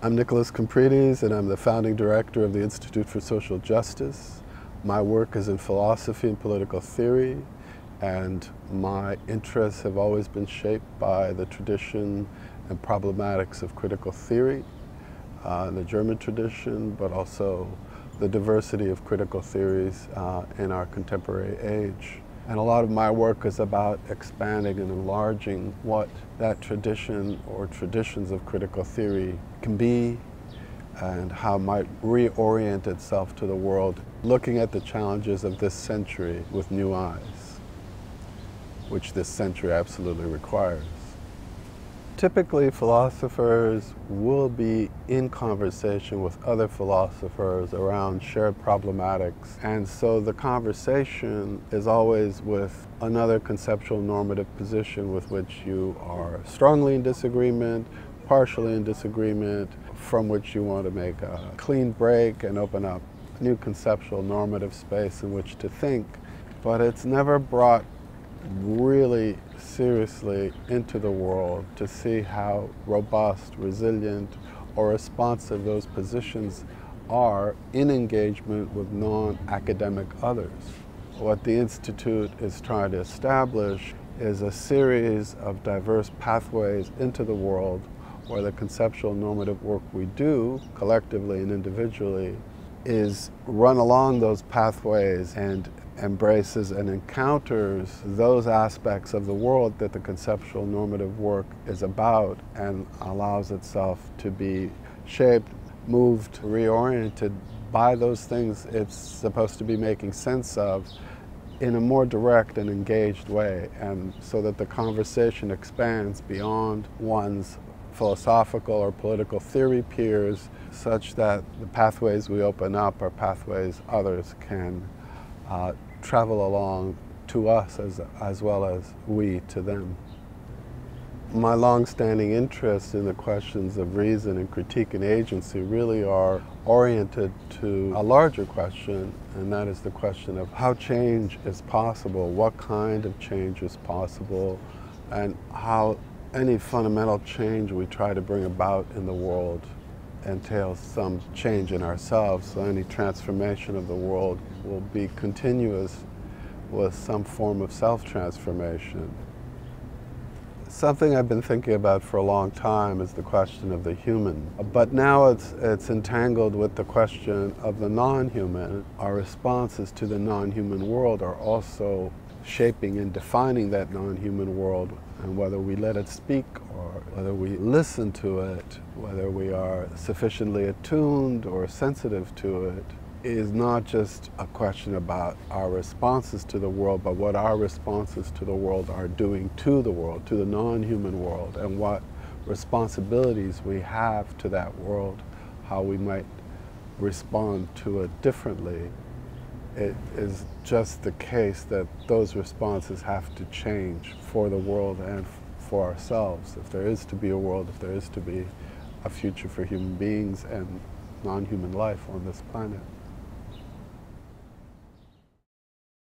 I'm Nikolas Kompridis, and I'm the founding director of the Institute for Social Justice. My work is in philosophy and political theory, and my interests have always been shaped by the tradition and problematics of critical theory, the German tradition, but also the diversity of critical theories in our contemporary age. And a lot of my work is about expanding and enlarging what that tradition or traditions of critical theory can be and how it might reorient itself to the world, looking at the challenges of this century with new eyes, which this century absolutely requires. Typically, philosophers will be in conversation with other philosophers around shared problematics, and so the conversation is always with another conceptual normative position with which you are strongly in disagreement, partially in disagreement, from which you want to make a clean break and open up a new conceptual normative space in which to think, but it's never brought really seriously into the world to see how robust, resilient, or responsive those positions are in engagement with non-academic others. What the Institute is trying to establish is a series of diverse pathways into the world where the conceptual normative work we do, collectively and individually, is run along those pathways and embraces and encounters those aspects of the world that the conceptual normative work is about, and allows itself to be shaped, moved, reoriented by those things it's supposed to be making sense of in a more direct and engaged way, and so that the conversation expands beyond one's philosophical or political theory peers, such that the pathways we open up are pathways others can travel along to us as well as we to them. My long-standing interests in the questions of reason and critique and agency really are oriented to a larger question, and that is the question of how change is possible, what kind of change is possible, and how any fundamental change we try to bring about in the world entails some change in ourselves, so any transformation of the world will be continuous with some form of self-transformation. Something I've been thinking about for a long time is the question of the human, but now it's entangled with the question of the non-human. Our responses to the non-human world are also shaping and defining that non-human world, and whether we let it speak or whether we listen to it, whether we are sufficiently attuned or sensitive to it, is not just a question about our responses to the world, but what our responses to the world are doing to the world, to the non-human world, and what responsibilities we have to that world, how we might respond to it differently. It is just the case that those responses have to change for the world and for ourselves. If there is to be a world, if there is to be a future for human beings and non-human life on this planet.